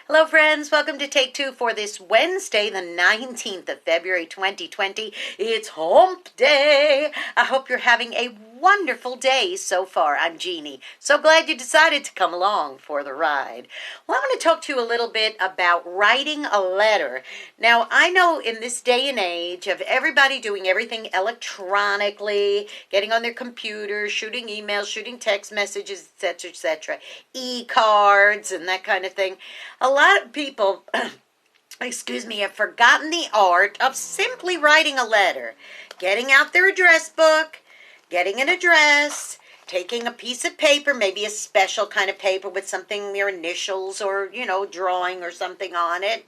Hello, friends. Welcome to Take Two for this Wednesday, the 19th of February, 2020. It's Hump Day. I hope you're having a wonderful day so far. I'm Jeannie. So glad you decided to come along for the ride. Well, I want to talk to you a little bit about writing a letter. Now, I know in this day and age of everybody doing everything electronically, getting on their computer, shooting emails, shooting text messages, etc., e-cards and that kind of thing, a lot of people, have forgotten the art of simply writing a letter, getting out their address book, getting an address, taking a piece of paper, maybe a special kind of paper with something, your initials or, drawing or something on it,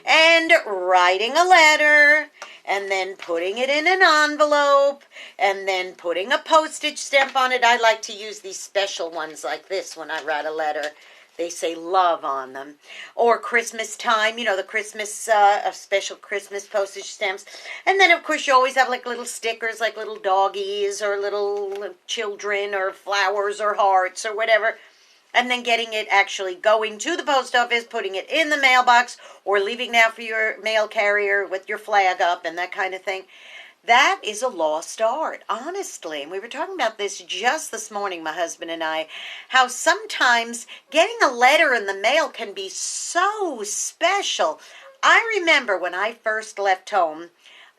and writing a letter, and then putting it in an envelope, and then putting a postage stamp on it. I like to use these special ones like this when I write a letter. They say love on them. Or Christmas time, the Christmas, special Christmas postage stamps. And then, of course, you always have like little stickers, like little doggies or little children or flowers or hearts or whatever. And then getting it actually going to the post office, putting it in the mailbox, or leaving it out for your mail carrier with your flag up and that kind of thing. That is a lost art, honestly. And we were talking about this just this morning, my husband and I, how sometimes getting a letter in the mail can be so special. I remember when I first left home,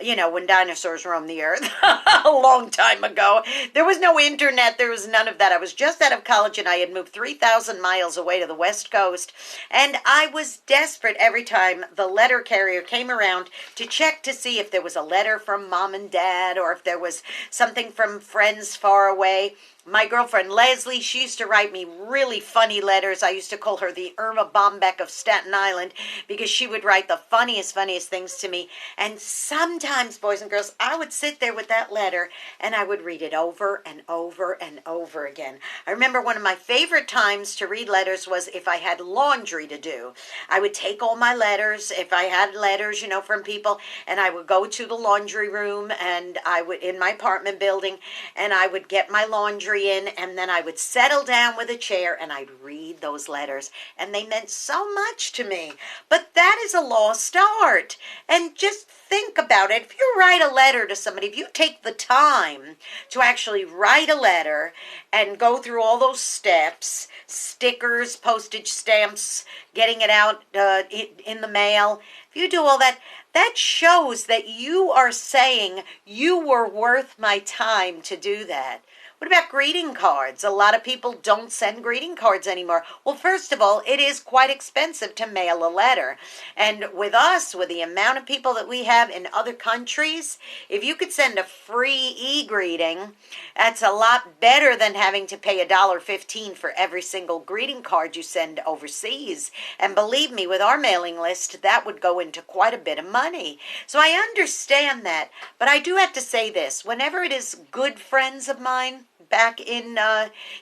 when dinosaurs roamed the earth a long time ago. There was no internet. There was none of that. I was just out of college and I had moved 3,000 miles away to the West Coast. And I was desperate every time the letter carrier came around to check to see if there was a letter from mom and dad or if there was something from friends far away. My girlfriend Leslie, she used to write me really funny letters. I used to call her the Irma Bombeck of Staten Island because she would write the funniest things to me. And sometimes, boys and girls, I would sit there with that letter and I would read it over and over and over again. I remember one of my favorite times to read letters was if I had laundry to do. I would take all my letters, if I had letters, from people, and I would go to the laundry room and I would, in my apartment building, and I would get my laundry in, and then I would settle down with a chair and I'd read those letters, and they meant so much to me. But that is a lost art. And just think about it. If you write a letter to somebody, if you take the time to actually write a letter and go through all those steps, stickers, postage stamps, getting it out in the mail, if you do all that, that shows that you are saying you were worth my time to do that. What about greeting cards? A lot of people don't send greeting cards anymore. Well, first of all, it is quite expensive to mail a letter. And with us, with the amount of people that we have in other countries, if you could send a free e-greeting, that's a lot better than having to pay $1.15 for every single greeting card you send overseas. And believe me, with our mailing list, that would go into quite a bit of money. So I understand that. But I do have to say this. Whenever it is good friends of mine, back in,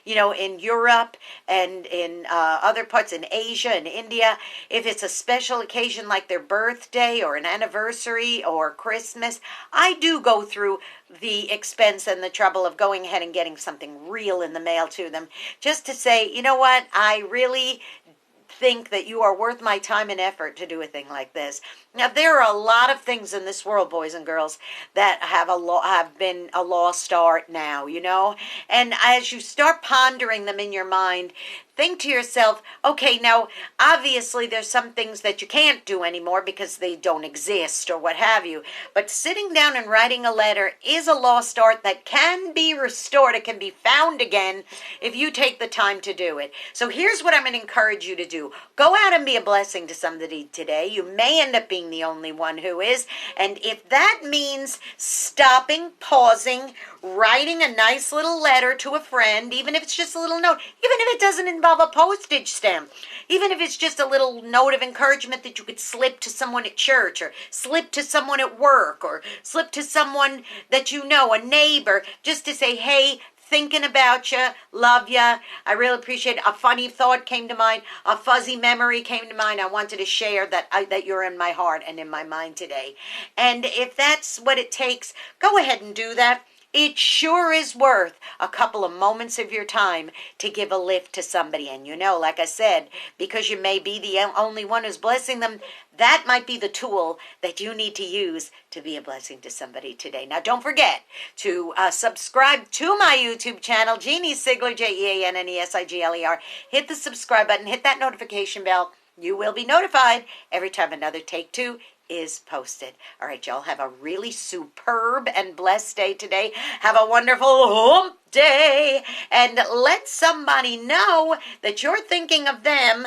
in Europe and in other parts in Asia and India, if it's a special occasion like their birthday or an anniversary or Christmas, I do go through the expense and the trouble of going ahead and getting something real in the mail to them, just to say, you know what, I really think that you are worth my time and effort to do a thing like this. Now, there are a lot of things in this world, boys and girls, that have been a lost art now, And as you start pondering them in your mind, think to yourself, okay, now, obviously there's some things that you can't do anymore because they don't exist or what have you. But sitting down and writing a letter is a lost art that can be restored. It can be found again if you take the time to do it. So here's what I'm going to encourage you to do. Go out and be a blessing to somebody today. You may end up being the only one who is. And if that means stopping, pausing, writing a nice little letter to a friend, even if it's just a little note, even if it doesn't involve a postage stamp, even if it's just a little note of encouragement that you could slip to someone at church or slip to someone at work or slip to someone that you know, a neighbor, just to say, hey, thinking about you, love you. I really appreciate it. A funny thought came to mind. A fuzzy memory came to mind. I wanted to share that you're in my heart and in my mind today. And if that's what it takes, go ahead and do that. it sure is worth a couple of moments of your time to give a lift to somebody. And like I said, because you may be the only one who's blessing them, that might be the tool that you need to use to be a blessing to somebody today. Now, don't forget to subscribe to my YouTube channel, Jeanne Sigler, JeanneSigler. Hit the subscribe button, hit that notification bell. You will be notified every time another Take Two is posted. All right, y'all, have a really superb and blessed day today. Have a wonderful hump day. And let somebody know that you're thinking of them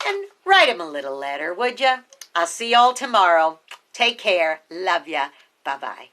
and write them a little letter, would ya? I'll see y'all tomorrow. Take care. Love ya. Bye-bye.